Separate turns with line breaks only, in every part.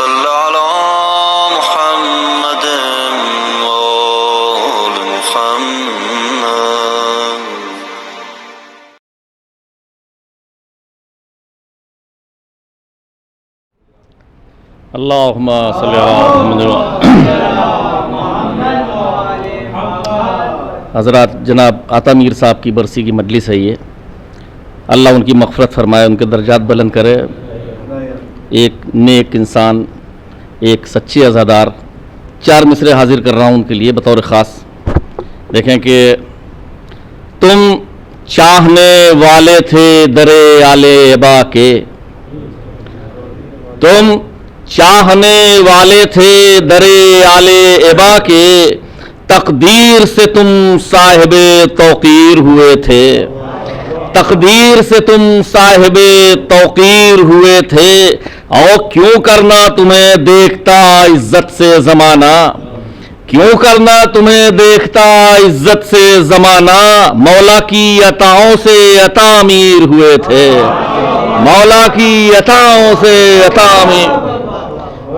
صل على محمد وآل محمد.
اللہم صلی علی محمد. حضرات، جناب عطا میر صاحب کی برسی کی مجلس ہے یہ. اللہ ان کی مغفرت فرمائے، ان کے درجات بلند کرے. ایک نیک انسان، ایک سچے عزادار. 4 مصرے حاضر کر رہا ہوں ان کے لیے بطور خاص. دیکھیں کہ تم چاہنے والے تھے درے آلے ابا کے، تم چاہنے والے تھے درے آلے ابا کے، تقدیر سے تم صاحب توقیر ہوئے تھے، تقدیر سے تم صاحب توقیر ہوئے تھے. اور کیوں کرنا تمہیں دیکھتا عزت سے زمانہ، کیوں کرنا تمہیں دیکھتا عزت سے زمانہ، مولا کی عطاؤں سے عطا امیر ہوئے تھے، مولا کی عطاؤں سے عطا امیر.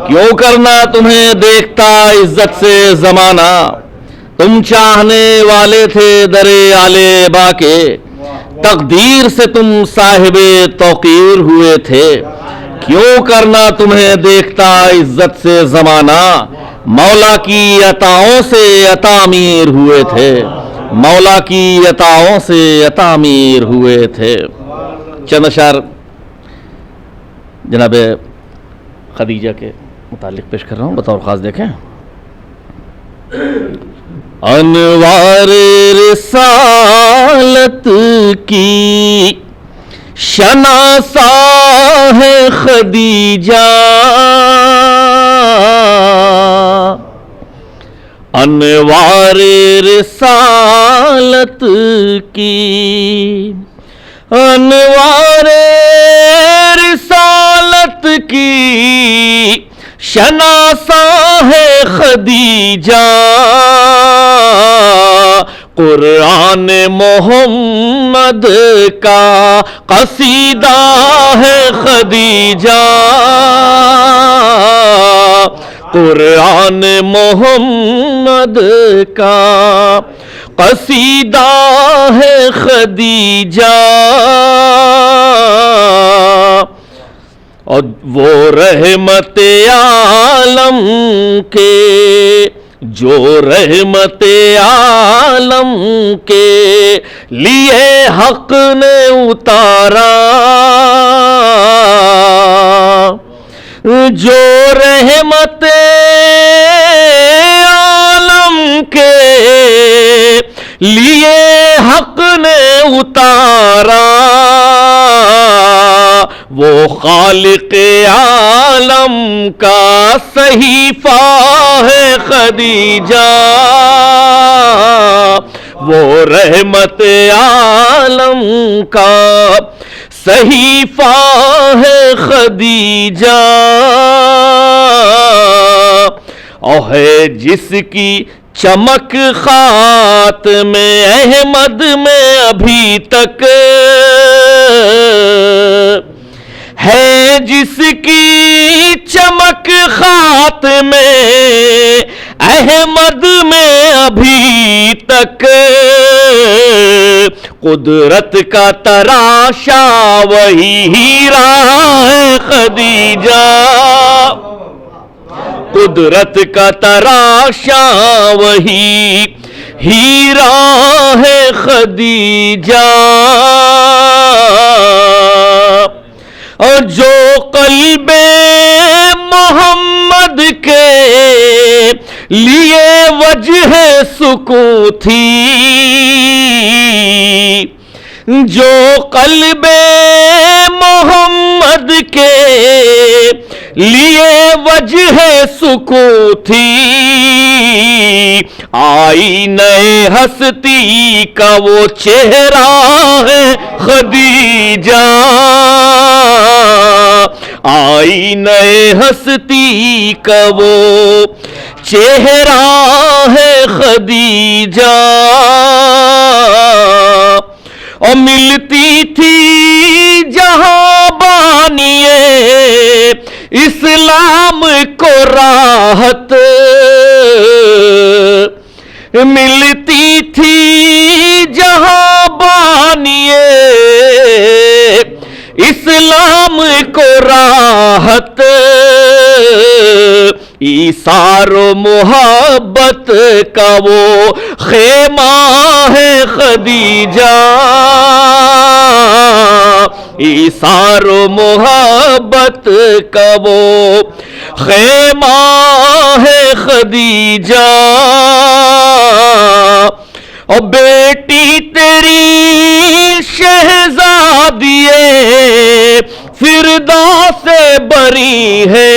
کیوں کرنا تمہیں دیکھتا عزت سے زمانہ، تم چاہنے والے تھے درے آلے ابا کے، تقدیر سے تم صاحب توقیر ہوئے تھے. کیوں کرنا تمہیں دیکھتا عزت سے زمانہ، مولا کی عطاؤں سے عطا امیر ہوئے تھے، مولا کی عطاؤں سے عطا امیر ہوئے تھے. چند اشعار جناب خدیجہ کے متعلق پیش کر رہا ہوں بطور خاص. دیکھیں، انوار رسالت کی شناسا ہے خدیجہ، انوار رسالت کی، انوار رسالت کی شناسا ہے خدیجہ، قرآن محمد کا قصیدہ ہے خدیجہ، قرآن محمد کا قصیدہ ہے خدیجہ. اور وہ رحمت عالم کے، جو رحمت عالم کے لیے حق نے اتارا، جو رحمت عالم کے لیے حق نے اتارا، وہ خالق عالم کا صحیفہ ہے خدیجہ، وہ رحمت عالم کا صحیفہ ہے خدیجہ. اور ہے جس کی چمک خاتم احمد میں ابھی تک، ہے جس کی چمک خاتم احمد میں ابھی تک، قدرت کا تراشا وہی ہیرا ہے خدیجہ، قدرت کا تراشا وہی ہیرا ہے خدیجہ. اور جو قلب محمد کے لیے وجہ سکون تھی، جو قلب محمد کے لیے وجہ سکون تھی، آئینہ ہستی کا وہ چہرہ ہے خدیجہ، آئینہ ہستی کا وہ چہرہ ہے خدیجہ. اور ملتی تھی جہاں بانیے اسلام کو راحت ملتی تھی جہاں بانیے، اسلام کو راحت ایثار و محبت کا وہ خیمہ ہے خدیجہ، ایثار و محبت کا وہ خیمہ ہے خدیجہ، اور بیٹی تیری شہزادی فردوس سے بری ہے،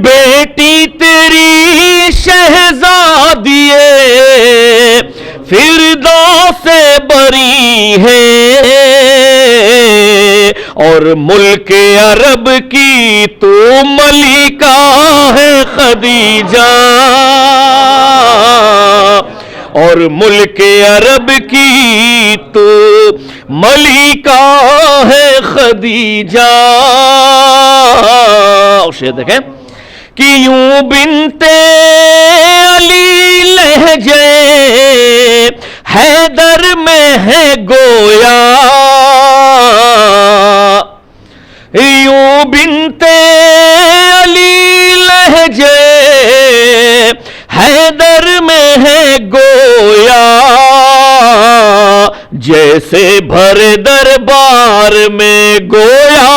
بیٹی تیری شہزادی فردوس سے بری ہے، اور ملک عرب کی تو ملکہ ہے خدیجہ، اور ملک عرب کی تو ملکہ ہے خدیجہ۔ اور شعر دیکھیں کہ یوں بنت علی لہجے حیدر میں ہے گویا، یوں بنت علی لہجے حیدر میں ہے گویا، جیسے بھرے دربار میں گویا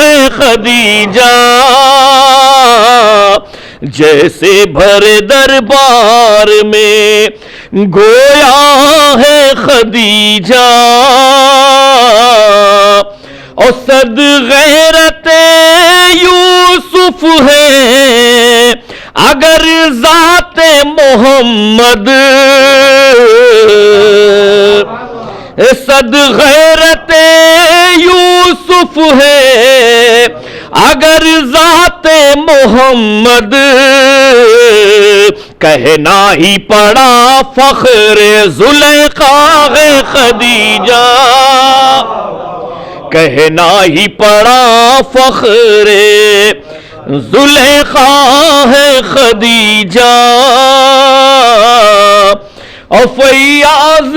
ہے خدیجہ، جیسے بھرے دربار میں گویا ہے خدیجہ، اور صد غیرت یوسف ہے اگر ذات محمد، صد غیرت یوسف ہے اگر ذات محمد، کہنا ہی پڑا فخر زلیخا ہے خدیجہ، کہنا ہی پڑا فخر زلیخا ہے خدیجہ، اور فیاض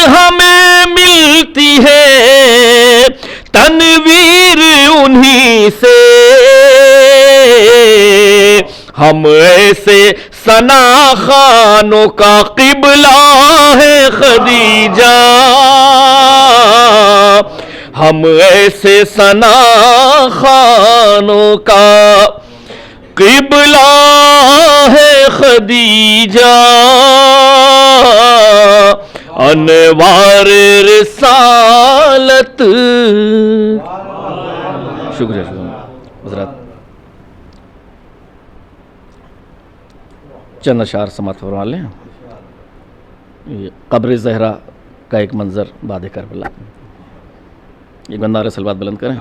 ہمیں ملتی ہے تنویر انہی سے، ہم ایسے ثنا خانوں کا قبلہ ہے خدیجہ، ہم ایسے ثنا خانوں کا قبلہ ہے خدیجہ، انوار رسالت۔ شکریہ حضرات، چند اشعار سماعت فرما لیں۔ یہ قبر زہرا کا ایک منظر بعد کربلا، ایک بندہ نعرہ صلوات بلند کریں۔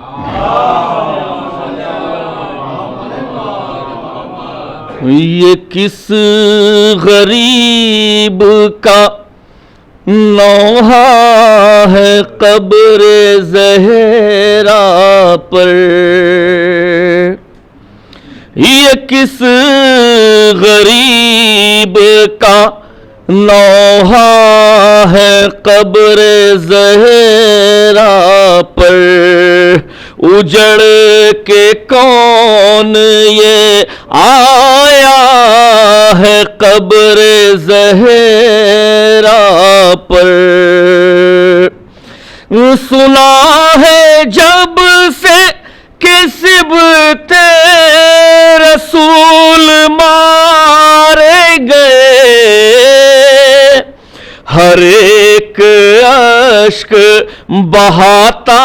یہ کس غریب کا نوحہ ہے قبر زہرا پر، یہ کس غریب کا نوحہ ہے قبر زہرا پر، اجڑ کے کون یہ آیا ہے قبر زہرا پر، سنا ہے جب سے کہ صبت رسول مارے گئے، ہر ایک اشک بہاتا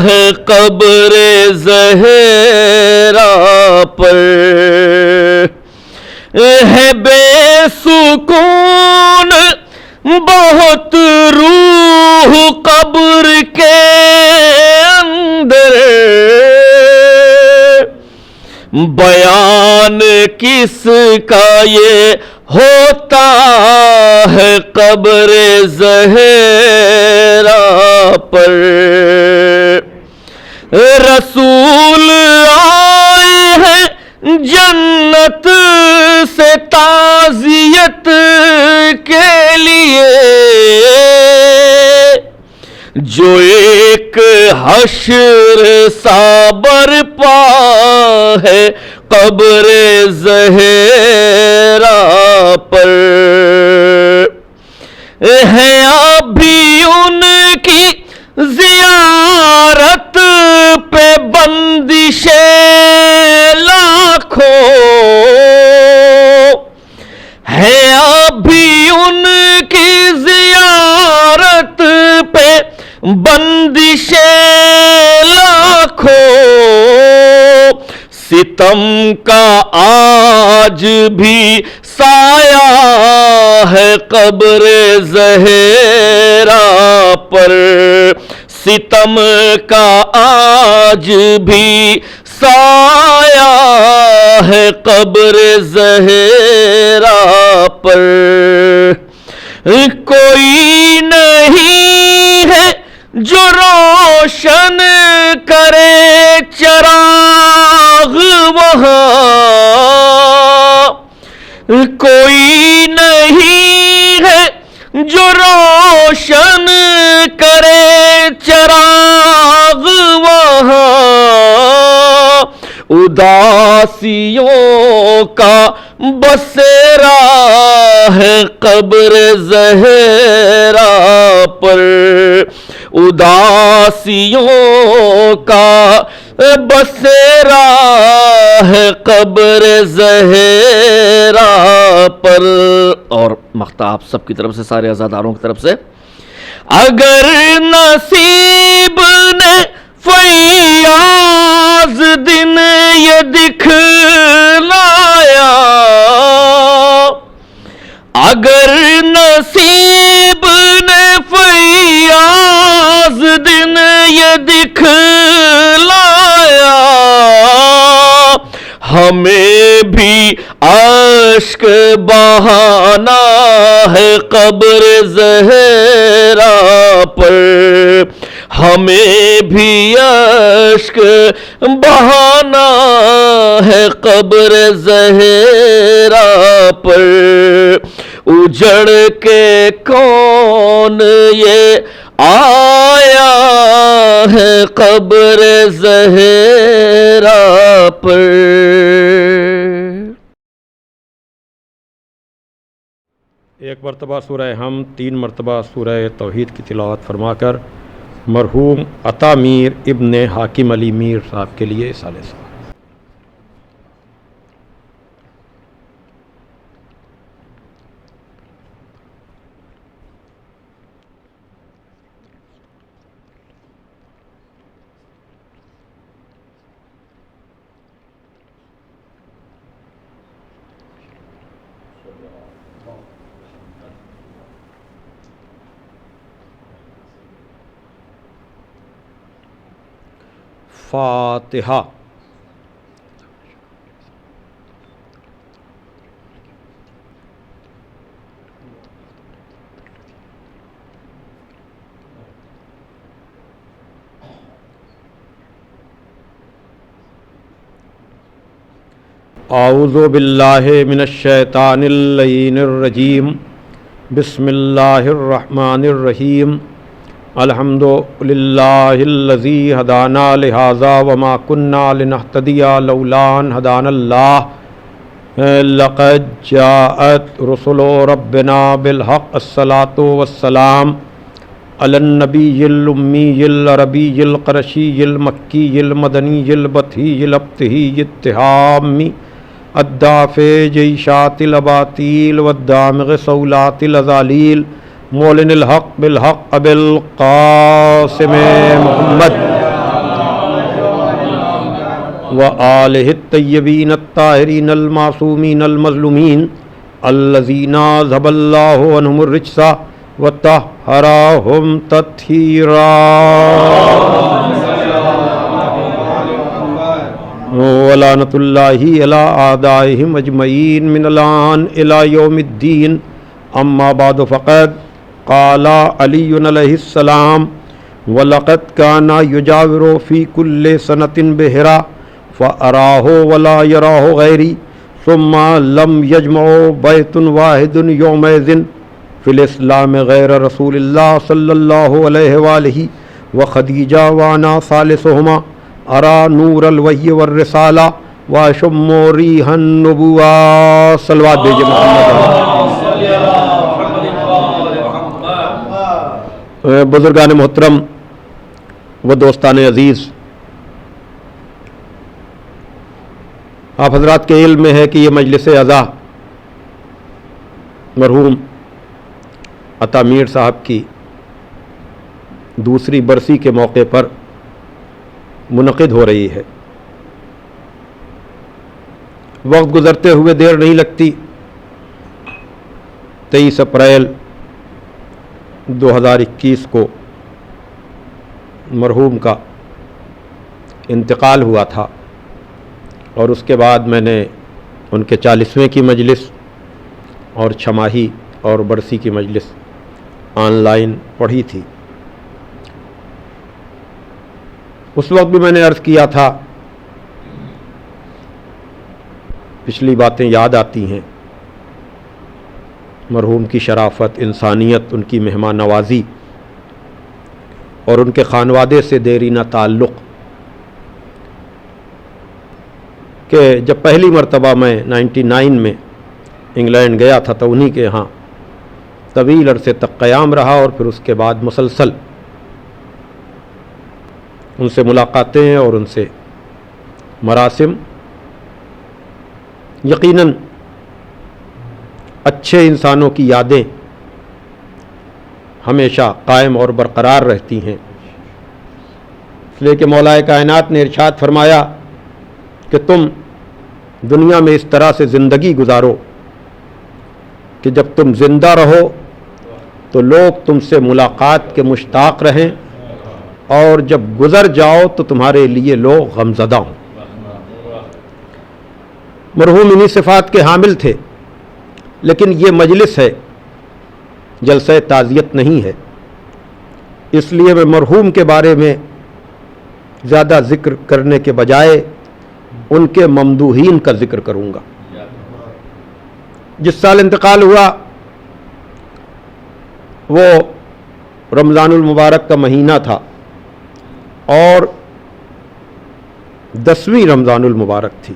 ہے قبر زہرا پر، ہے بے سکون بہت روح قبر کے اندر، بیان کس کا یہ ہوتا ہے قبر زہرا پر رسول آئے ہیں جنت سے تعزیت کے لیے، جو ایک حشر سا برپا ہے قبر زہرا پر، ہے ابھی ان کی زیارت پہ بندشیں لاکھوں، ہے ابھی ان کی زیارت پہ بندشیں لاکھوں، ستم کا آج بھی سایہ ہے قبر زہرا پر، ستم کا آج بھی سایہ ہے قبر زہرا پر، کوئی نہیں ہے جو روشن کرے چراغ وہاں، کوئی نہیں ہے جو روشن کرے چراغ وہاں، اداسیوں کا بسیرا ہے قبر زہرا پر، اداسیوں کا بسیرا ہے قبر زہرا پر۔ اور مختاب سب کی طرف سے، سارے عزاداروں کی طرف سے، اگر نصیب نے فیاض دن یہ دکھلایا، اگر نصیب نے فیاض دن یہ دکھلایا، ہمیں بھی اشک بہانا ہے قبر زہرا پر، ہمیں بھی اشک بہانا ہے قبر زہرا پر، اجڑ کے کون یہ آیا ہے قبر زہرا پر۔
ایک مرتبہ سورہ حمد، 3 مرتبہ سورہ توحید کی تلاوت فرما کر مرحوم عطا میر ابن حاکم علی میر صاحب کے لیے سالے سال۔ فاتحہ۔ اعوذ باللہ من الشیطان اللعین الرجیم، بسم اللہ الرحمن الرحیم، الحمد للہ الذی ہدانا لہذا وما کنا لنہتدی لولا ان ہدانا اللہ، لقد جاءت رسل ربنا بالحق، الصلاۃ والسلام علی النبی الامی العربی القرشی المکی المدنی البطحی الابتہی التہامی الدافع جیشات الاباطیل والدامغ صولات الازالیل، مولن الحق بالحق ابی القاسم محمد وآلہ الطیبین الطاہرین المعصومین المظلومین الذین ذهب اللہ عنہم الرجس وطہرہم تطہیرا، ولعنۃ اللہ علی اعدائہم اجمعین من الآن الی یوم الدین، اما بعد فقد قال علی علیہ السلام وَلَقَدْ كَانَ يُجَاوِرُ فِي كُلِّ سَنَةٍ بِهِرَا فَأَرَاهُ وَلَا يَرَاهُ غَيْرِي ثُمَّ لَمْ يَجْمَعُ بَيْتٌ وَاحِدٌ يَوْمَئِذٍ فِي الْإِسْلَامِ غَيْرَ رَسُولِ اللَّهِ صَلَّى اللَّهُ عَلَيْهِ وَآلِهِ وَخَدِيجَةَ وَأَنَا ثَالِثُهُمَا أَرَى نُورَ الْوَحْيِ وَالرِّسَالَةِ وَأَشُمُّ رِيحَ النُّبُوَّةِ صلوات بھیجے محمد۔ بزرگان محترم و دوستان عزیز، آپ حضرات کے علم میں ہے کہ یہ مجلس عزا مرحوم عطا میر صاحب کی دوسری برسی کے موقع پر منعقد ہو رہی ہے۔ وقت گزرتے ہوئے دیر نہیں لگتی، 23 اپریل 2021 کو مرحوم کا انتقال ہوا تھا، اور اس کے بعد میں نے ان کے 40ویں کی مجلس اور چھماہی اور برسی کی مجلس آن لائن پڑھی تھی۔ اس وقت بھی میں نے عرض کیا تھا، پچھلی باتیں یاد آتی ہیں، مرحوم کی شرافت، انسانیت، ان کی مہمان نوازی اور ان کے خانوادے سے دیرینہ تعلق، کہ جب پہلی مرتبہ میں 99 میں انگلینڈ گیا تھا تو انہی کے ہاں طویل عرصے تک قیام رہا، اور پھر اس کے بعد مسلسل ان سے ملاقاتیں اور ان سے مراسم۔ یقیناً اچھے انسانوں کی یادیں ہمیشہ قائم اور برقرار رہتی ہیں، اس لیے کہ مولا کائنات نے ارشاد فرمایا کہ تم دنیا میں اس طرح سے زندگی گزارو کہ جب تم زندہ رہو تو لوگ تم سے ملاقات کے مشتاق رہیں، اور جب گزر جاؤ تو تمہارے لیے لوگ غمزدہ ہوں۔ مرحوم انہی صفات کے حامل تھے، لیکن یہ مجلس ہے، جلسہ تعزیت نہیں ہے، اس لیے میں مرحوم کے بارے میں زیادہ ذکر کرنے کے بجائے ان کے ممدوحین کا ذکر کروں گا۔ جس سال انتقال ہوا وہ رمضان المبارک کا مہینہ تھا، اور 10ویں رمضان المبارک تھی،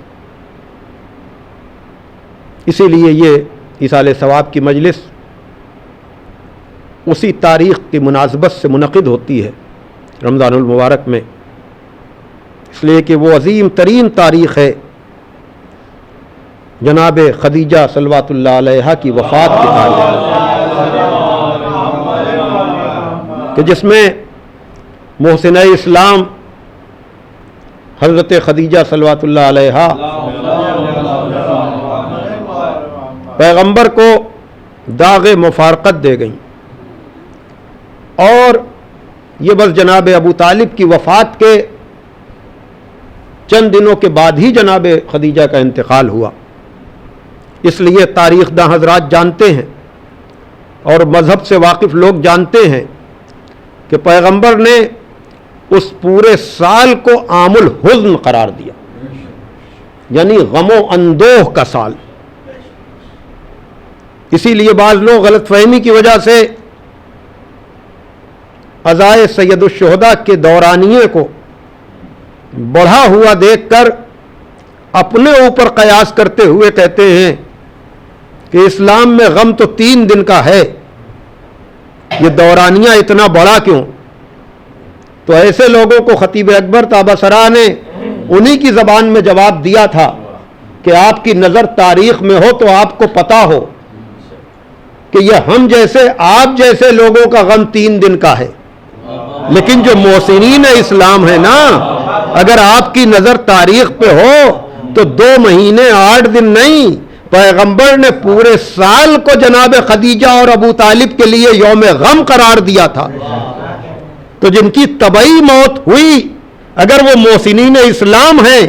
اسی لیے یہ ایصال ثواب کی مجلس اسی تاریخ کی مناسبت سے منعقد ہوتی ہے رمضان المبارک میں، اس لیے کہ وہ عظیم ترین تاریخ ہے جناب خدیجہ صلوات اللہ علیہا کی وفات کی تاریخ، کہ جس میں محسنہ اسلام حضرت خدیجہ صلوات اللہ علیہا پیغمبر کو داغ مفارقت دے گئیں، اور یہ بس جناب ابو طالب کی وفات کے چند دنوں کے بعد ہی جناب خدیجہ کا انتقال ہوا۔ اس لیے تاریخ داں حضرات جانتے ہیں اور مذہب سے واقف لوگ جانتے ہیں کہ پیغمبر نے اس پورے سال کو عام الحزن قرار دیا، یعنی غم و اندوہ کا سال۔ اسی لیے بعض لوگ غلط فہمی کی وجہ سے عزائے سید الشہداء کے دورانیے کو بڑھا ہوا دیکھ کر اپنے اوپر قیاس کرتے ہوئے کہتے ہیں کہ اسلام میں غم تو 3 دن کا ہے، یہ دورانیہ اتنا بڑا کیوں؟ تو ایسے لوگوں کو خطیب اکبر تابہ سرا نے انہی کی زبان میں جواب دیا تھا کہ آپ کی نظر تاریخ میں ہو تو آپ کو پتا ہو کہ یہ ہم جیسے آپ جیسے لوگوں کا غم 3 دن کا ہے، لیکن جو محسنین اسلام ہے نا، اگر آپ کی نظر تاریخ پہ ہو تو 2 مہینے 8 دن نہیں، پیغمبر نے پورے سال کو جناب خدیجہ اور ابو طالب کے لیے یوم غم قرار دیا تھا۔ تو جن کی طبعی موت ہوئی، اگر وہ محسنین اسلام ہیں،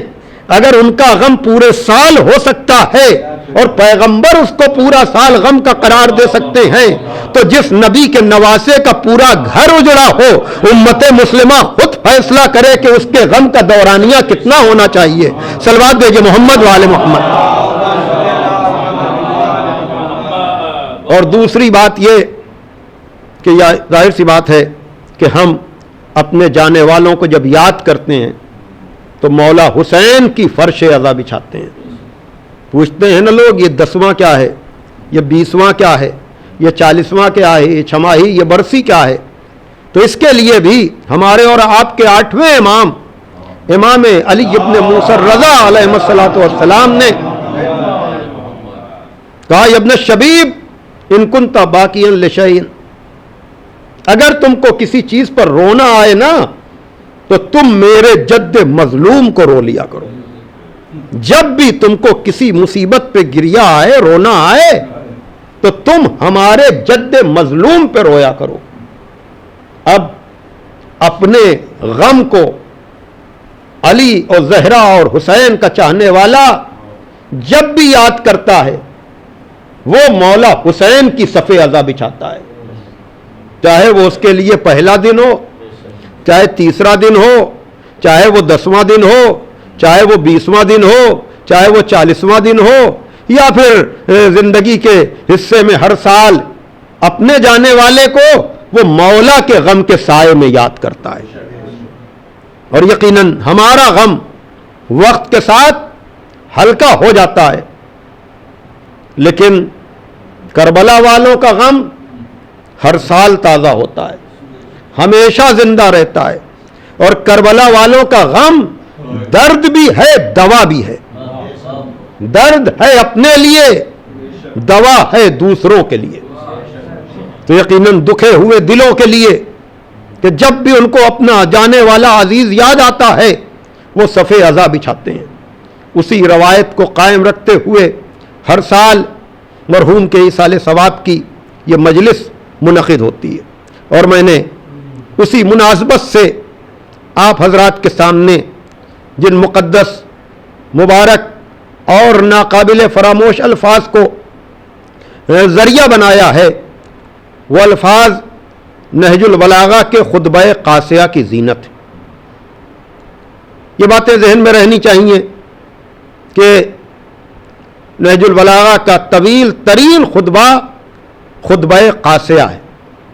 اگر ان کا غم پورے سال ہو سکتا ہے اور پیغمبر اس کو پورا سال غم کا قرار دے سکتے ہیں، تو جس نبی کے نواسے کا پورا گھر اجڑا ہو، امت مسلمہ خود فیصلہ کرے کہ اس کے غم کا دورانیہ کتنا ہونا چاہیے۔ صلوات بھیجے محمد والے محمد۔ اور دوسری بات یہ کہ ظاہر سی بات ہے کہ ہم اپنے جانے والوں کو جب یاد کرتے ہیں تو مولا حسین کی فرش عزا بچھاتے ہیں۔ پوچھتے ہیں نا لوگ، یہ 10واں کیا ہے، یہ 20واں کیا ہے، یہ 40واں کیا ہے، یہ چھماہی، یہ برسی کیا ہے؟ تو اس کے لیے بھی ہمارے اور آپ کے 8ویں امام علی ابن موسیٰ الرضا علیہ الصلوۃ والسلام نے کہا، ابن الشبیب ان کنت باقیا لشیء، اگر تم کو کسی چیز پر رونا آئے نا تو تم میرے جد مظلوم کو رو لیا کرو۔ جب بھی تم کو کسی مصیبت پہ گریا آئے، رونا آئے، تو تم ہمارے جد مظلوم پہ رویا کرو۔ اب اپنے غم کو علی اور زہرا اور حسین کا چاہنے والا جب بھی یاد کرتا ہے، وہ مولا حسین کی صف عزا بچھاتا ہے، چاہے وہ اس کے لیے پہلا دن ہو، چاہے تیسرا دن ہو، چاہے وہ 10واں دن ہو، چاہے وہ 20واں دن ہو، چاہے وہ 40واں دن ہو، یا پھر زندگی کے حصے میں ہر سال اپنے جانے والے کو وہ مولا کے غم کے سائے میں یاد کرتا ہے۔ اور یقیناً ہمارا غم وقت کے ساتھ ہلکا ہو جاتا ہے، لیکن کربلا والوں کا غم ہر سال تازہ ہوتا ہے، ہمیشہ زندہ رہتا ہے۔ اور کربلا والوں کا غم درد بھی ہے، دوا بھی ہے۔ درد ہے اپنے لیے، دوا ہے دوسروں کے لیے۔ تو یقیناً دکھے ہوئے دلوں کے لیے کہ جب بھی ان کو اپنا جانے والا عزیز یاد آتا ہے، وہ صف عزا بچھاتے ہیں۔ اسی روایت کو قائم رکھتے ہوئے ہر سال مرحوم کے ایصال ثواب کی یہ مجلس منعقد ہوتی ہے، اور میں نے اسی مناسبت سے آپ حضرات کے سامنے جن مقدس، مبارک اور ناقابل فراموش الفاظ کو ذریعہ بنایا ہے، وہ الفاظ نہج البلاغہ کے خطبہ قاسیہ کی زینت ہے۔ یہ باتیں ذہن میں رہنی چاہیے کہ نہج البلاغہ کا طویل ترین خطبہ قاسیہ ہے۔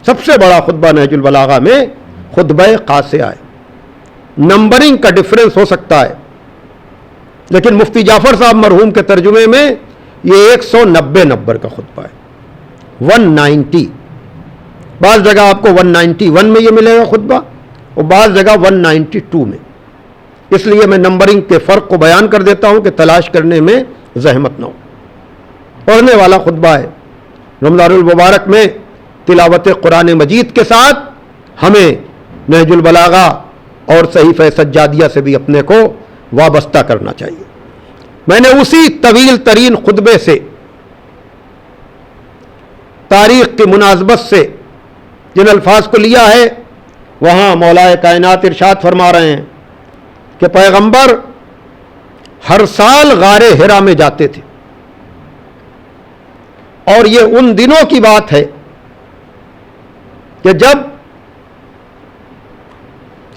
سب سے بڑا خطبہ نہج البلاغہ میں خطبہ قاسیہ ہے۔ نمبرنگ کا ڈفرنس ہو سکتا ہے، لیکن مفتی جعفر صاحب مرحوم کے ترجمے میں یہ 190 نمبر کا خطبہ ہے، 190۔ بعض جگہ آپ کو 191 میں یہ ملے گا خطبہ، اور بعض جگہ 192 میں۔ اس لیے میں نمبرنگ کے فرق کو بیان کر دیتا ہوں کہ تلاش کرنے میں زحمت نہ ہو۔ پڑھنے والا خطبہ ہے۔ رمضان المبارک میں تلاوت قرآن مجید کے ساتھ ہمیں نہج البلاغہ اور صحیفہ سجادیہ سے بھی اپنے کو وابستہ کرنا چاہیے۔ میں نے اسی طویل ترین خطبے سے تاریخ کی مناسبت سے جن الفاظ کو لیا ہے، وہاں مولا کائنات ارشاد فرما رہے ہیں کہ پیغمبر ہر سال غار حرا میں جاتے تھے، اور یہ ان دنوں کی بات ہے کہ جب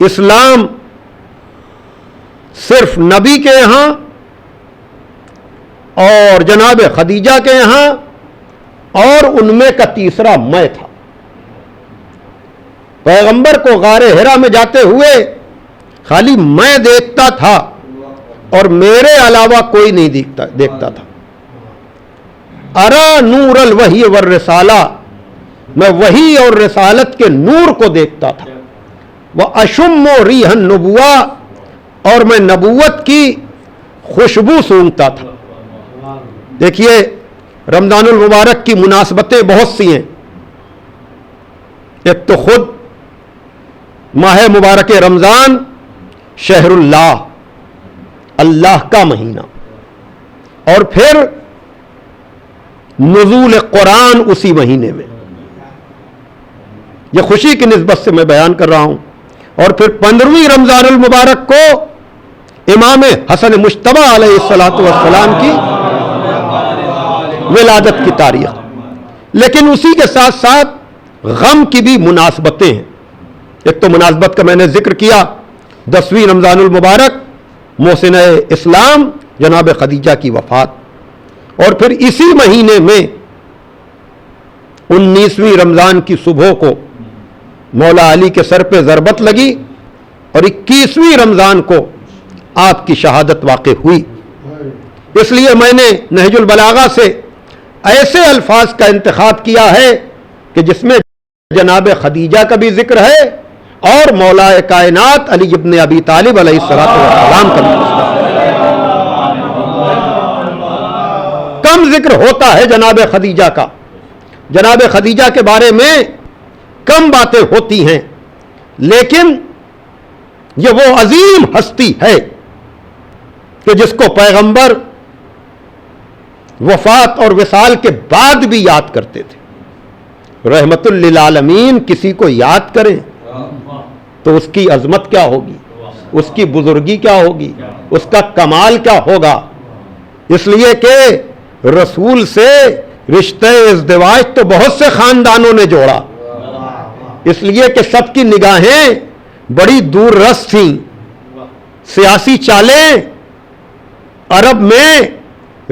اسلام صرف نبی کے یہاں اور جناب خدیجہ کے یہاں اور ان میں کا تیسرا میں تھا۔ پیغمبر کو غار حرا میں جاتے ہوئے خالی میں دیکھتا تھا اور میرے علاوہ کوئی نہیں دیکھتا تھا۔ ارا نور الوحی والرسالہ، میں وحی اور رسالت کے نور کو دیکھتا تھا۔ وَأَشُمُّ رِيحَ النُّبُوَّةِ، اور میں نبوت کی خوشبو سونگتا تھا۔ دیکھیے رمضان المبارک کی مناسبتیں بہت سی ہیں۔ ایک تو خود ماہ مبارک رمضان شہر اللہ، اللہ کا مہینہ، اور پھر نزول قرآن اسی مہینے میں، یہ خوشی کی نسبت سے میں بیان کر رہا ہوں۔ اور پھر 15ویں رمضان المبارک کو امام حسن مجتبی علیہ الصلوۃ والسلام کی ولادت کی تاریخ. لیکن اسی کے ساتھ ساتھ غم کی بھی مناسبتیں ہیں. ایک تو مناسبت کا میں نے ذکر کیا 10ویں رمضان المبارک محسنہ اسلام جناب خدیجہ کی وفات, اور پھر اسی مہینے میں 19ویں رمضان کی صبح کو مولا علی کے سر پہ ضربت لگی اور 21ویں رمضان کو آپ کی شہادت واقع ہوئی. اس لیے میں نے نہج البلاغہ سے ایسے الفاظ کا انتخاب کیا ہے کہ جس میں جناب خدیجہ کا بھی ذکر ہے اور مولا کائنات علی ابن ابی طالب علیہ السلام کا بھی ذکر ہے. کم ذکر ہوتا ہے جناب خدیجہ کا, جناب خدیجہ کے بارے میں کم باتیں ہوتی ہیں, لیکن یہ وہ عظیم ہستی ہے کہ جس کو پیغمبر وفات اور وصال کے بعد بھی یاد کرتے تھے. رحمت للعالمین کسی کو یاد کریں تو اس کی عظمت کیا ہوگی, اس کی بزرگی کیا ہوگی, اس کا کمال کیا ہوگا. اس لیے کہ رسول سے رشتہ ازدواج تو بہت سے خاندانوں نے جوڑا, اس لیے کہ سب کی نگاہیں بڑی دور رس تھیں. سیاسی چالیں عرب میں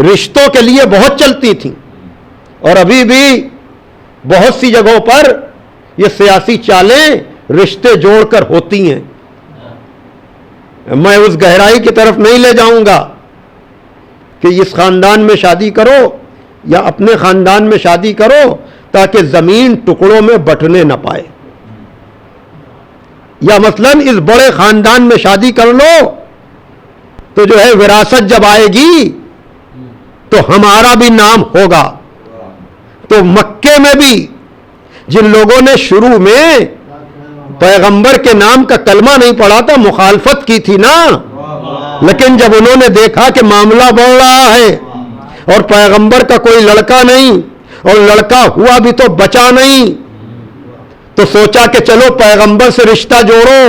رشتوں کے لیے بہت چلتی تھیں, اور ابھی بھی بہت سی جگہوں پر یہ سیاسی چالیں رشتے جوڑ کر ہوتی ہیں. میں اس گہرائی کی طرف نہیں لے جاؤں گا کہ اس خاندان میں شادی کرو یا اپنے خاندان میں شادی کرو تاکہ زمین ٹکڑوں میں بٹنے نہ پائے, یا مثلا اس بڑے خاندان میں شادی کر لو تو جو ہے وراثت جب آئے گی تو ہمارا بھی نام ہوگا. تو مکے میں بھی جن لوگوں نے شروع میں پیغمبر کے نام کا کلمہ نہیں پڑھا تھا, مخالفت کی تھی نا, لیکن جب انہوں نے دیکھا کہ معاملہ بڑھ رہا ہے اور پیغمبر کا کوئی لڑکا نہیں اور لڑکا ہوا بھی تو بچا نہیں, تو سوچا کہ چلو پیغمبر سے رشتہ جوڑو.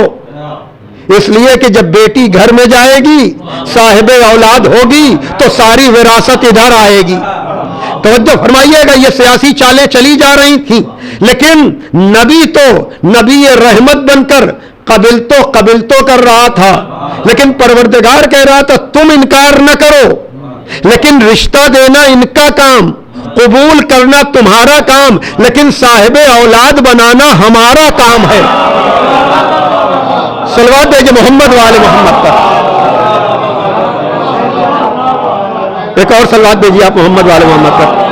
اس لیے کہ جب بیٹی گھر میں جائے گی, صاحب اولاد ہوگی, تو ساری وراثت ادھر آئے گی. توجہ فرمائیے گا, یہ سیاسی چالیں چلی جا رہی تھیں, لیکن نبی تو نبی رحمت بن کر قبل تو کر رہا تھا, لیکن پروردگار کہہ رہا تھا تم انکار نہ کرو, لیکن رشتہ دینا ان کا کام, قبول کرنا تمہارا کام, لیکن صاحب اولاد بنانا ہمارا کام ہے. صلوات دیجئے محمد والے محمد پر. ایک اور صلوات دیجئے آپ محمد والے محمد پر.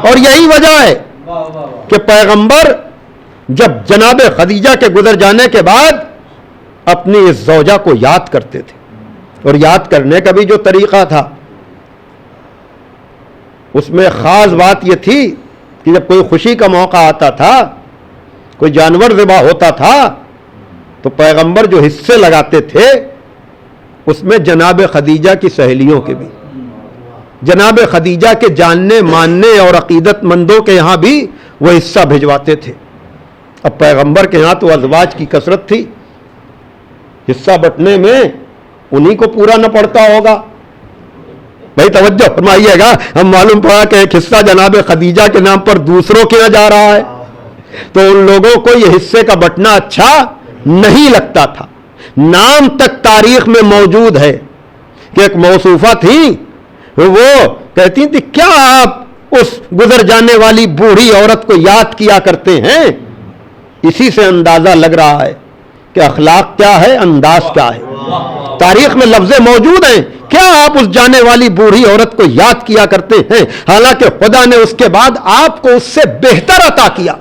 اور یہی وجہ ہے کہ پیغمبر جب جناب خدیجہ کے گزر جانے کے بعد اپنی اس زوجہ کو یاد کرتے تھے, اور یاد کرنے کا بھی جو طریقہ تھا اس میں خاص بات یہ تھی کہ جب کوئی خوشی کا موقع آتا تھا, کوئی جانور ذبح ہوتا تھا, تو پیغمبر جو حصے لگاتے تھے اس میں جناب خدیجہ کی سہیلیوں کے بھی, جناب خدیجہ کے جاننے ماننے اور عقیدت مندوں کے یہاں بھی وہ حصہ بھجواتے تھے. اب پیغمبر کے یہاں تو ازواج کی کثرت تھی, حصہ بٹنے میں انہی کو پورا نہ پڑتا ہوگا. بھائی توجہ فرمائیے گا, ہم معلوم پڑا کہ ایک حصہ جناب خدیجہ کے نام پر دوسروں کے یہاں جا رہا ہے, تو ان لوگوں کو یہ حصے کا بٹنا اچھا نہیں لگتا تھا. نام تک تاریخ میں موجود ہے کہ ایک موصوفہ تھی, وہ کہتی تھی کیا آپ اس گزر جانے والی بوڑھی عورت کو یاد کیا کرتے ہیں. اسی سے اندازہ لگ رہا ہے کہ اخلاق کیا ہے, انداز کیا ہے. تاریخ میں لفظیں موجود ہیں, کیا آپ اس جانے والی بوڑھی عورت کو یاد کیا کرتے ہیں, حالانکہ خدا نے اس کے بعد آپ کو اس سے بہتر عطا کیا.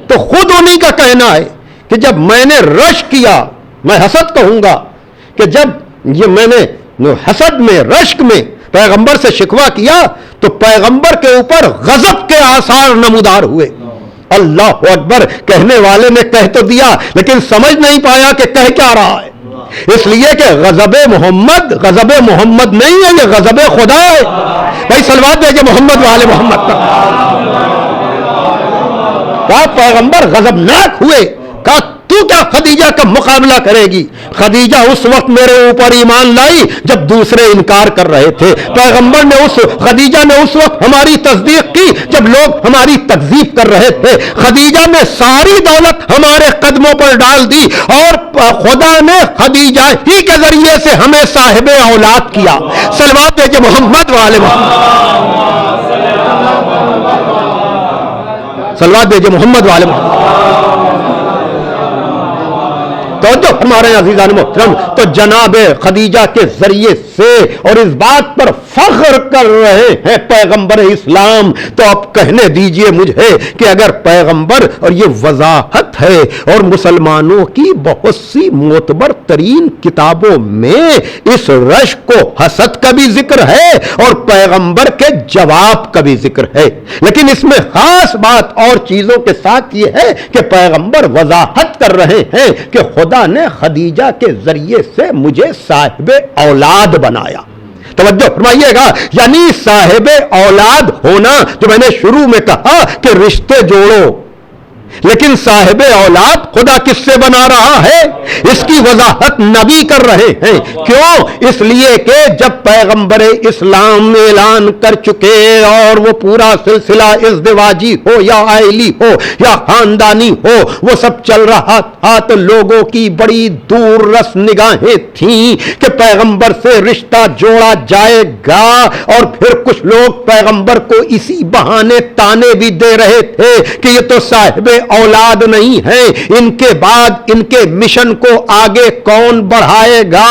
تو خود انہی کا کہنا ہے کہ جب میں نے رشک کیا, میں حسد کہوں گا کہ جب یہ میں نے حسد میں رشک میں پیغمبر سے شکوہ کیا تو پیغمبر کے اوپر غضب کے آثار نمودار ہوئے. اللہ اکبر, کہنے والے نے کہہ تو دیا لیکن سمجھ نہیں پایا کہ کہہ کیا رہا ہے, اس لیے کہ غضب محمد نہیں ہے, یہ غضب خدا ہے. بھائی صلوات دیجئے محمد والے محمد پر. کہا پیغمبر غضبناک ہوئے, کہا تو کیا خدیجہ کا مقابلہ کرے گی؟ خدیجہ اس وقت میرے اوپر ایمان لائی جب دوسرے انکار کر رہے تھے، پیغمبر نے خدیجہ نے اس وقت ہماری تصدیق کی جب لوگ ہماری تکذیب کر رہے تھے، خدیجہ نے ساری دولت ہمارے قدموں پر ڈال دی، اور خدا نے خدیجہ ہی کے ذریعے سے ہمیں صاحب اولاد کیا۔ صلوات بھیجے محمد والے محمد، صلوات بھیجے محمد والے محمد۔ توجہ ہمارے عزیزان محترم، تو جناب خدیجہ کے ذریعے سے اور اس بات پر فخر کر رہے ہیں پیغمبر اسلام، تو اب کہنے دیجئے مجھے کہ اگر پیغمبر، اور یہ وضاحت ہے اور مسلمانوں کی بہت سی معتبر ترین کتابوں میں اس رشک کو حسد کا بھی ذکر ہے اور پیغمبر کے جواب کا بھی ذکر ہے، لیکن اس میں خاص بات اور چیزوں کے ساتھ یہ ہے کہ پیغمبر وضاحت کر رہے ہیں کہ خدا نے خدیجہ کے ذریعے سے مجھے صاحب اولاد بنایا۔ توجہ فرمائیے گا، یعنی صاحب اولاد ہونا، جو میں نے شروع میں کہا کہ رشتے جوڑو، لیکن صاحب اولاد خدا کس سے بنا رہا ہے؟ اس کی وضاحت نبی کر رہے ہیں۔ کیوں؟ اس لیے کہ جب پیغمبر اسلام اعلان کر چکے اور وہ پورا سلسلہ ازدواجی ہو یا عائلی ہو یا خاندانی ہو وہ سب چل رہا تھا، تو لوگوں کی بڑی دور رس نگاہیں تھیں کہ پیغمبر سے رشتہ جوڑا جائے گا، اور پھر کچھ لوگ پیغمبر کو اسی بہانے تانے بھی دے رہے تھے کہ یہ تو صاحب اولاد نہیں ہے، ان کے بعد ان کے مشن کو آگے کون بڑھائے گا،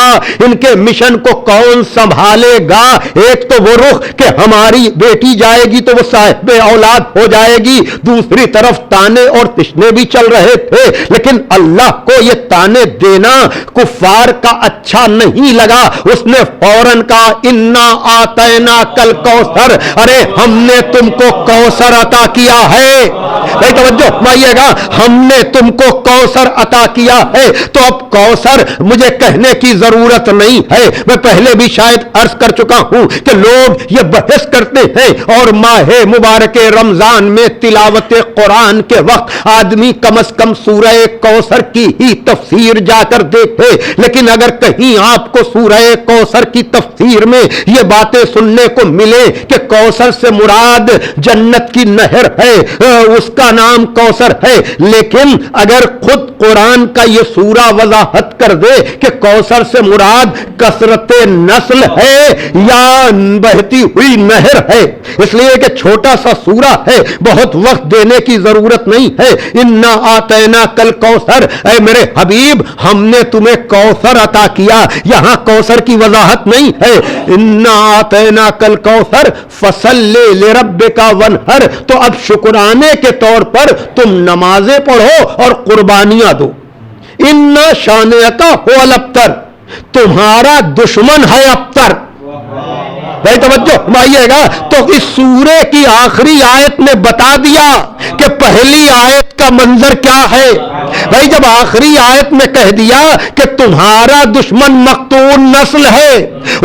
ان کے مشن کو کون سنبھالے گا؟ ایک تو وہ رخ کہ ہماری بیٹی جائے گی تو وہ صاحب اولاد ہو جائے گی، دوسری طرف تانے اور تشنے بھی چل رہے تھے، لیکن اللہ کو یہ تانے دینا کفار کا اچھا نہیں لگا۔ اس نے فوراً کہا انا آتینا کل کوثر، ارے ہم نے تم کو کوثر عطا کیا ہے۔ بھائی توجہ مائیے گا، ہم نے تم کو کوثر عطا کیا ہے، تو اب کوثر مجھے کہنے کی ضرورت نہیں ہے، میں پہلے بھی شاید عرض کر چکا ہوں کہ لوگ یہ بحث کرتے ہیں، اور ماہ مبارک رمضان میں تلاوت قرآن کے وقت آدمی کم از کم سورہ کوثر کی ہی تفسیر جا کر دیکھے، لیکن اگر کہیں آپ کو سورہ کوثر کی تفسیر میں یہ باتیں سننے کو ملے کہ کوثر سے مراد جنت کی نہر ہے، اس کا نام کوثر ہے، لیکن اگر خود قرآن کا یہ سورہ وضاحت کر دے کہ کوثر سے مراد کثرت نسل ہے یا بہتی ہوئی نہر ہے، اس لیے کہ چھوٹا سا سورہ ہے، بہت وقت دینے کی ضرورت نہیں ہے۔ انا آتینا کل کوثر، اے میرے حبیب ہم نے تمہیں کوثر عطا کیا، یہاں کوثر کی وضاحت نہیں ہے۔ انا آتینا کل کوثر فصلی لربک وانحر، تو اب شکرانے کے طور پر تم نمازیں پڑھو اور قربانیاں دو۔ انا شانئک هو الابتر، تمہارا دشمن ہے ابتر۔ بھائی توجہ مائیے گا، تو اس سورے کی آخری آیت نے بتا دیا کہ پہلی آیت کا منظر کیا ہے۔ بھائی جب آخری آیت میں کہہ دیا کہ تمہارا دشمن مقتول نسل ہے،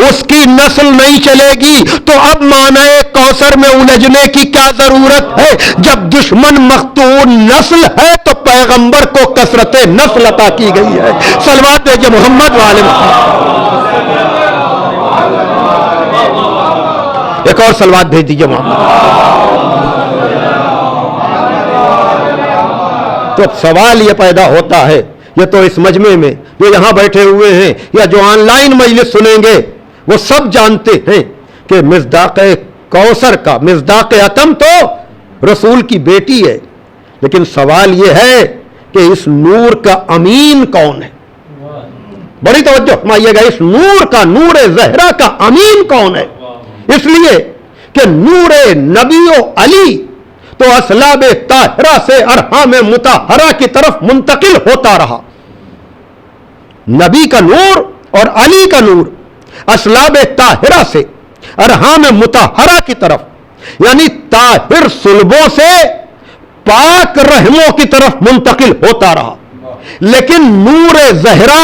اس کی نسل نہیں چلے گی، تو اب معنی کوثر میں الجھنے کی کیا ضرورت ہے؟ جب دشمن مقتول نسل ہے تو پیغمبر کو کثرت نسل عطا کی گئی ہے۔ صلوات بھیجے محمد والے محمد، ایک اور صلوات بھیج دیجیے محمد۔ تو سوال یہ پیدا ہوتا ہے، یہ تو اس مجمع میں جو یہاں بیٹھے ہوئے ہیں یا جو آن لائن مجلس سنیں گے وہ سب جانتے ہیں کہ مصداق کوثر کا مصداق اتم تو رسول کی بیٹی ہے، لیکن سوال یہ ہے کہ اس نور کا امین کون ہے؟ بڑی توجہ فرمائیے گا، اس نور کا، نور زہرا کا امین کون ہے؟ اس لیے کہ نور نبی و علی تو اسلاب طاہرہ سے ارحام مطہرہ کی طرف منتقل ہوتا رہا۔ نبی کا نور اور علی کا نور اسلاب طاہرہ سے ارحام مطہرہ کی طرف، یعنی طاہر صلبوں سے پاک رحموں کی طرف منتقل ہوتا رہا، لیکن نور زہرا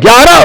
11,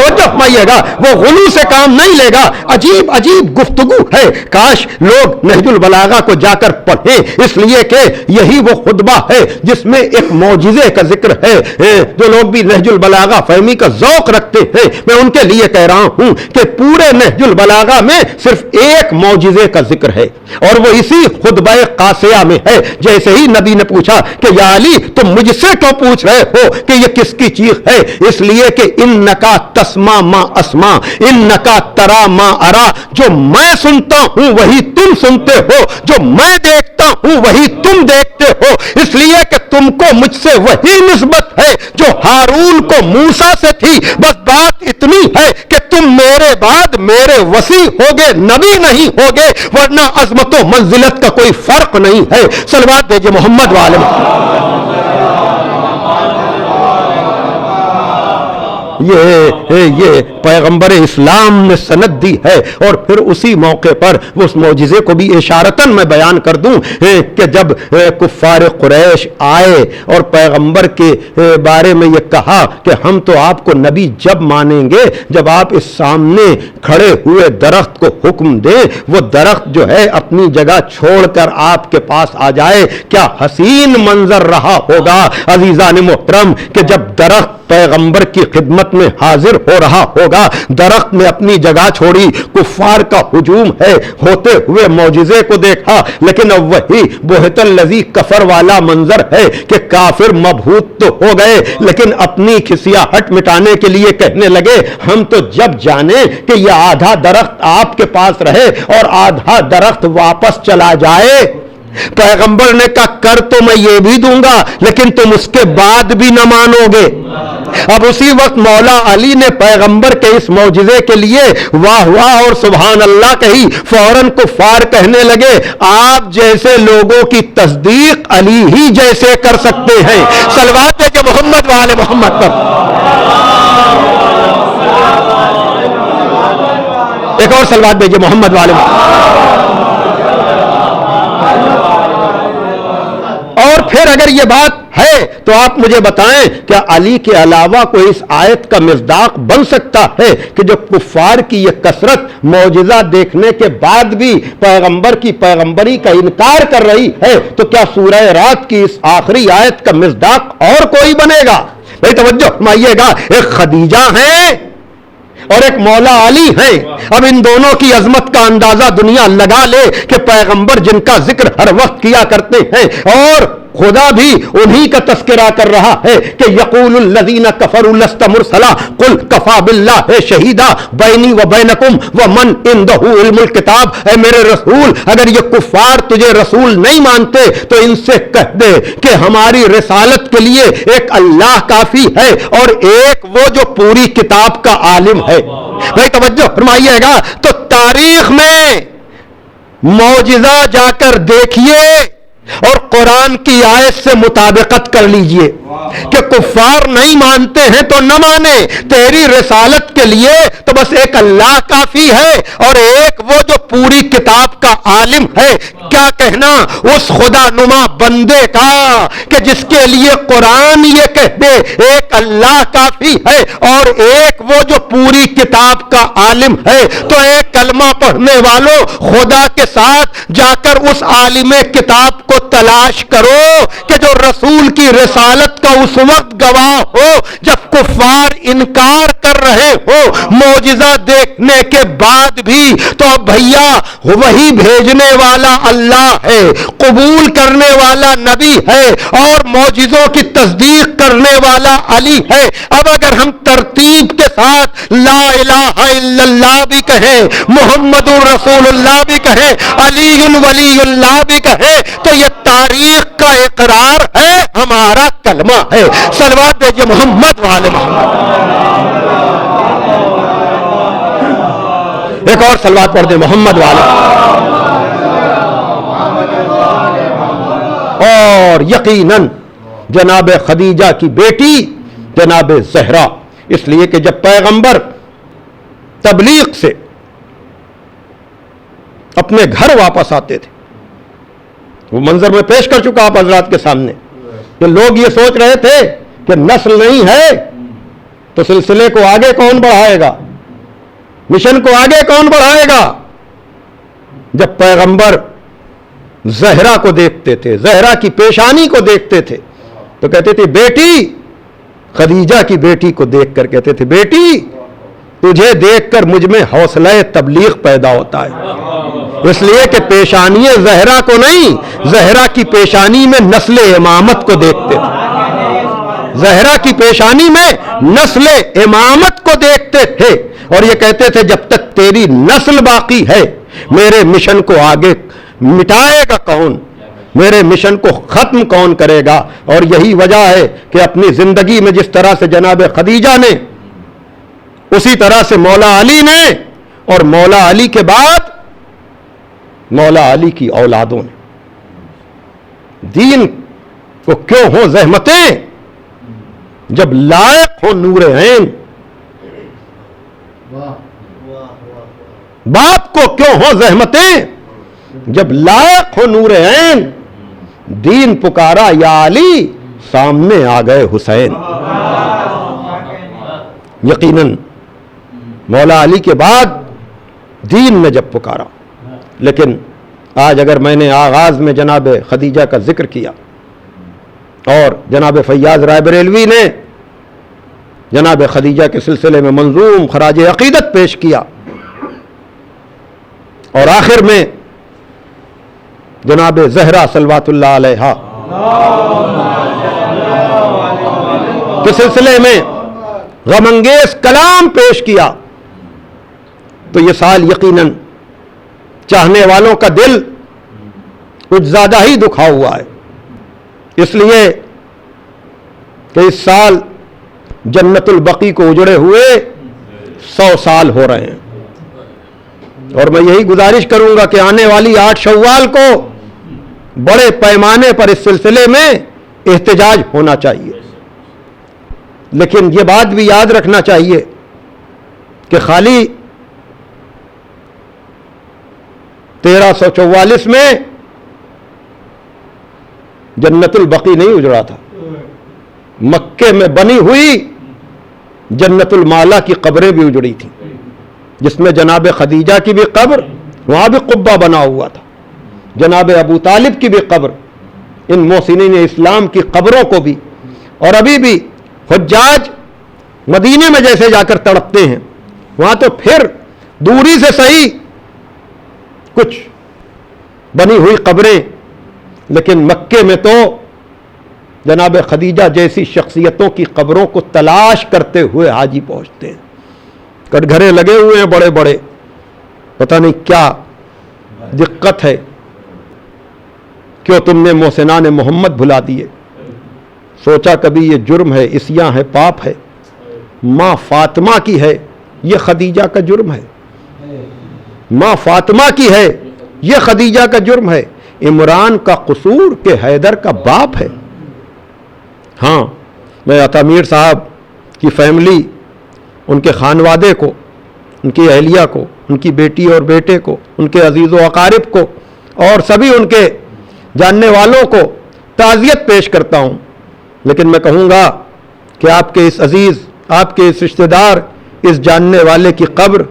توجہ فرمائیے گا، وہ غلو سے کام نہیں لے گا. عجیب عجیب گفتگو ہے، کاش لوگ نہج البلاغہ کو جا کر پڑھیں، اس لیے کہ یہی وہ خطبہ ہے جس میں ایک معجزے کا ذکر ہے. جو لوگ بھی نہج البلاغہ فہمی کا ذوق رکھتے ہیں، میں ان کے لیے کہہ رہا ہوں کہ پورے نہج البلاغہ میں صرف ایک معجزے کا ذکر ہے، اور وہ اسی خطبہ قاسیہ میں ہے. جیسے ہی نبی نے پوچھا کہ یا علی تم مجھ سے کیوں پوچھ رہے ہو کہ یہ کس کی چیخ ہے؟ اس لیے کہ انکا تسمع ما اسمع انکا ترا ما ارا، جو میں سنتا ہوں وہی تم سنتے ہو، جو میں دیکھتا ہوں وہی تم دیکھتے ہو. اس لیے کہ تم کو مجھ سے وہی نسبت ہے جو ہارون کو موسیٰ سے تھی. بس بات اتنی ہے کہ تم میرے بعد میرے وسیع ہوگے، نبی نہیں ہوگے، ورنہ عظمت و منزلت کا کوئی فرق نہیں ہے. صلوات بھیجے محمد والے. یہ پیغمبر اسلام نے سند دی ہے. اور پھر اسی موقع پر اس معجزے کو بھی اشارتاً میں بیان کر دوں کہ جب کفار قریش آئے اور پیغمبر کے بارے میں یہ کہا کہ ہم تو آپ کو نبی جب مانیں گے جب آپ اس سامنے کھڑے ہوئے درخت کو حکم دیں، وہ درخت جو ہے اپنی جگہ چھوڑ کر آپ کے پاس آ جائے، کیا حسین منظر رہا ہوگا عزیزان محترم کہ جب درخت پیغمبر کی خدمت میں حاضر ہو رہا ہوگا. درخت نے اپنی جگہ چھوڑی، کفار کا ہجوم ہے، ہوتے ہوئے معجزے کو دیکھا، لیکن اب وہی بہت الذی کفر والا منظر ہے کہ کافر مبہوت تو ہو گئے لیکن اپنی کھسیاہٹ مٹانے کے لیے کہنے لگے ہم تو جب جانے کہ یہ آدھا درخت آپ کے پاس رہے اور آدھا درخت واپس چلا جائے. پیغمبر نے کہا کر تو میں یہ بھی دوں گا لیکن تم اس کے بعد بھی نہ مانو گے. اب اسی وقت مولا علی نے پیغمبر کے اس معجزے کے لیے واہ واہ اور سبحان اللہ کہی. فوراً کفار کہنے لگے آپ جیسے لوگوں کی تصدیق علی ہی جیسے کر سکتے ہیں. صلوات ہے کہ محمد والے محمد پر. ایک اور صلوات بھیجے محمد والے. اور پھر اگر یہ بات ہے تو آپ مجھے بتائیں کیا علی کے علاوہ کوئی اس آیت کا مصداق بن سکتا ہے کہ جو کفار کی یہ کثرت معجزہ دیکھنے کے بعد بھی پیغمبر کی پیغمبری کا انکار کر رہی ہے تو کیا سورہ رات کی اس آخری آیت کا مصداق اور کوئی بنے گا؟ بھائی توجہ فرمائیے گا، ایک خدیجہ ہیں اور ایک مولا علی ہیں. اب ان دونوں کی عظمت کا اندازہ دنیا لگا لے کہ پیغمبر جن کا ذکر ہر وقت کیا کرتے ہیں اور خدا بھی انہی کا تذکرہ کر رہا ہے کہ یقول الذین کفروا لست مرسلا قل کفا باللہ شہیدا بینی و بینکم ومن عندہ علم الکتاب. اے میرے رسول اگر یہ کفار تجھے رسول نہیں مانتے تو ان سے کہہ دے کہ ہماری رسالت کے لیے ایک اللہ کافی ہے اور ایک وہ جو پوری کتاب کا عالم ہے. بھائی توجہ فرمائیے گا تو تاریخ میں معجزہ جا کر دیکھیے اور قرآن کی آیت سے مطابقت کر لیجئے کہ کفار نہیں مانتے ہیں تو نہ مانے، تیری رسالت کے لیے تو بس ایک اللہ کافی ہے اور ایک وہ جو پوری کتاب کا عالم ہے. کیا کہنا اس خدا نما بندے کا کہ جس کے لیے قرآن یہ کہہ دے ایک اللہ کافی ہے اور ایک وہ جو پوری کتاب کا عالم ہے. تو ایک کلمہ پڑھنے والوں خدا کے ساتھ جا کر اس عالم کتاب کو تلاش کرو کہ جو رسول کی رسالت کا اس وقت گواہ ہو جب کفار انکار کر رہے ہو معجزہ دیکھنے کے بعد بھی. تو بھیا وہی بھیجنے والا اللہ ہے، قبول کرنے والا نبی ہے اور معجزوں کی تصدیق کرنے والا علی ہے. اب اگر ہم ترتیب کے ساتھ لا الہ الا اللہ بھی کہیں، محمد رسول اللہ بھی کہیں، علی ولی اللہ بھی کہیں تو یہ تاریخ کا اقرار ہے، ہمارا کلمہ ہے. صلوات بھیجیے محمد والے محمد. ایک اور صلوات پڑھ دیں محمد والے. اور یقیناً جناب خدیجہ کی بیٹی جناب زہرا، اس لیے کہ جب پیغمبر تبلیغ سے اپنے گھر واپس آتے تھے، وہ منظر میں پیش کر چکا آپ حضرات کے سامنے کہ لوگ یہ سوچ رہے تھے کہ نسل نہیں ہے تو سلسلے کو آگے کون بڑھائے گا؟ مشن کو آگے کون بڑھائے گا؟ جب پیغمبر زہرا کو دیکھتے تھے، زہرا کی پیشانی کو دیکھتے تھے، تو کہتے تھے بیٹی، خدیجہ کی بیٹی کو دیکھ کر کہتے تھے بیٹی تجھے دیکھ کر مجھ میں حوصلہ تبلیغ پیدا ہوتا ہے، اس لیے کہ پیشانی زہرا کو نہیں، زہرا کی پیشانی میں نسل امامت کو دیکھتے تھے، زہرا کی پیشانی میں نسل امامت کو دیکھتے تھے، اور یہ کہتے تھے جب تک تیری نسل باقی ہے میرے مشن کو آگے مٹائے گا کون، میرے مشن کو ختم کون کرے گا؟ اور یہی وجہ ہے کہ اپنی زندگی میں جس طرح سے جناب خدیجہ نے، اسی طرح سے مولا علی نے، اور مولا علی کے بعد مولا علی کی اولادوں نے دین کو کیوں ہو زحمتیں جب لائق ہو نور عین، باپ کو کیوں ہو زحمتیں جب لائق ہو نور عین، دین پکارا یا علی سامنے آ گئے حسین۔ یقیناً مولا علی کے بعد دین نے جب پکارا، لیکن آج اگر میں نے آغاز میں جناب خدیجہ کا ذکر کیا اور جناب فیاض رائے بریلوی نے جناب خدیجہ کے سلسلے میں منظوم خراج عقیدت پیش کیا، اور آخر میں جناب زہرا صلوات اللہ علیہا کے سلسلے میں غم انگیز کلام پیش کیا، تو یہ سال یقیناً چاہنے والوں کا دل کچھ زیادہ ہی دکھا ہوا ہے، اس لیے کہ اس سال جنت البقیع کو اجڑے ہوئے 100 سال ہو رہے ہیں، اور میں یہی گزارش کروں گا کہ آنے والی 8 شوال کو بڑے پیمانے پر اس سلسلے میں احتجاج ہونا چاہیے، لیکن یہ بات بھی یاد رکھنا چاہیے کہ خالی 1344 میں جنت البقیع نہیں اجڑا تھا، مکے میں بنی ہوئی جنت المالا کی قبریں بھی اجڑی تھیں، جس میں جناب خدیجہ کی بھی قبر، وہاں بھی قبہ بنا ہوا تھا، جناب ابو طالب کی بھی قبر، ان محسنین اسلام کی قبروں کو بھی، اور ابھی بھی حجاج مدینے میں جیسے جا کر تڑپتے ہیں، وہاں تو پھر دوری سے صحیح کچھ بنی ہوئی قبریں، لیکن مکے میں تو جناب خدیجہ جیسی شخصیتوں کی قبروں کو تلاش کرتے ہوئے حاجی پہنچتے ہیں، کٹگھرے لگے ہوئے ہیں بڑے بڑے، پتہ نہیں کیا دقت ہے، کیوں تم نے محسنان محمد بھلا دیے؟ سوچا کبھی یہ جرم ہے، عصیاں ہے، پاپ ہے؟ ماں فاطمہ کی ہے، یہ خدیجہ کا جرم ہے، ماں فاطمہ کی ہے، یہ خدیجہ کا جرم ہے، عمران کا قصور کہ حیدر کا باپ ہے۔ ہاں، میں عطا میر صاحب کی فیملی، ان کے خانوادے کو، ان کی اہلیہ کو، ان کی بیٹی اور بیٹے کو، ان کے عزیز و اقارب کو، اور سبھی ان کے جاننے والوں کو تعزیت پیش کرتا ہوں، لیکن میں کہوں گا کہ آپ کے اس عزیز، آپ کے اس رشتہ دار، اس جاننے والے کی قبر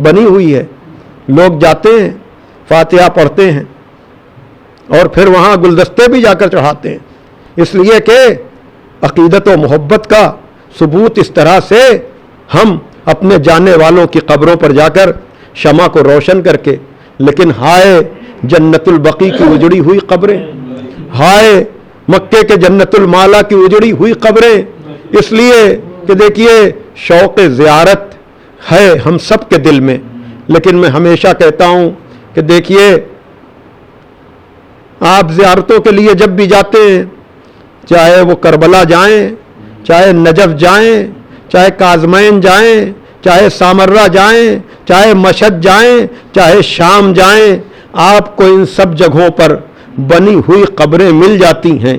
بنی ہوئی ہے، لوگ جاتے ہیں، فاتحہ پڑھتے ہیں، اور پھر وہاں گلدستے بھی جا کر چڑھاتے ہیں، اس لیے کہ عقیدت و محبت کا ثبوت اس طرح سے ہم اپنے جاننے والوں کی قبروں پر جا کر شمع کو روشن کر کے، لیکن ہائے جنت البقیع کی اجڑی ہوئی قبریں، ہائے مکے کے جنت المالا کی اجڑی ہوئی قبریں، اس لیے کہ دیکھیے شوق زیارت ہے ہم سب کے دل میں، لیکن میں ہمیشہ کہتا ہوں کہ دیکھیے آپ زیارتوں کے لیے جب بھی جاتے ہیں، چاہے وہ کربلا جائیں، چاہے نجف جائیں، چاہے کاظمین جائیں، چاہے سامرہ جائیں، چاہے مشہد جائیں، چاہے شام جائیں، آپ کو ان سب جگہوں پر بنی ہوئی قبریں مل جاتی ہیں،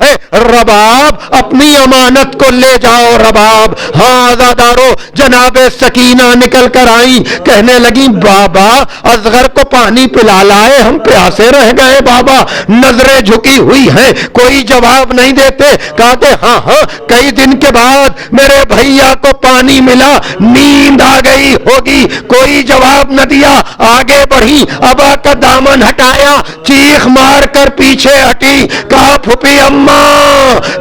ہے رباب اپنی امانت کو لے جاؤ رباب. ہاں آزادارو جناب سکینہ نکل کر آئیں, کہنے لگی بابا اصغر کو پانی پلا لائے, ہم پیاسے رہ گئے بابا. نظریں جھکی ہوئی ہیں, کوئی جواب نہیں دیتے. کہا کہ ہاں کئی دن کے بعد میرے بھیا کو پانی ملا, نیند آ گئی ہوگی, کوئی جواب نہ دیا. آگے بڑھی, ابا کا دامن ہٹایا, چیخ مار کر پیچھے ہٹی, کہا پھپھی اماں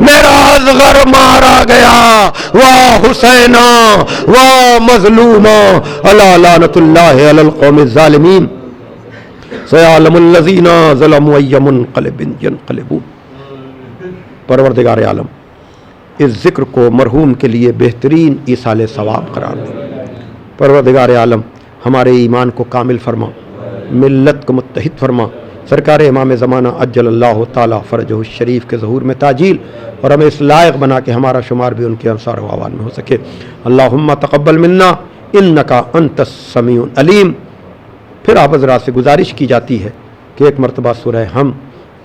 میرا اصغر مارا گیا, واہ حسینہ واہ مظلومہ, الا لعنت اللہ علی القوم الظالمین, سیعلم الذین ظلموا ای منقلب ینقلبون. پروردگار عالم اس ذکر کو مرحوم کے لیے بہترین ایصال ثواب قرار دے. پروردگار عالم ہمارے ایمان کو کامل فرما, ملت کو متحد فرما. سرکار امام زمانہ عجل اللہ تعالی فرجہ الشریف کے ظہور میں تاجیل, اور ہمیں اس لائق بنا کہ ہمارا شمار بھی ان کے انصار و اعوان میں ہو سکے. اللہم تقبل منا انکا انت السمیع العلیم. پھر آپ حضرات سے گزارش کی جاتی ہے کہ ایک مرتبہ سورہ ہم,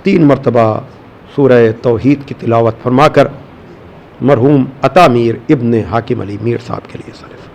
3 مرتبہ سورہ توحید کی تلاوت فرما کر مرحوم عطا میر ابن حاکم علی میر صاحب کے لیے صرف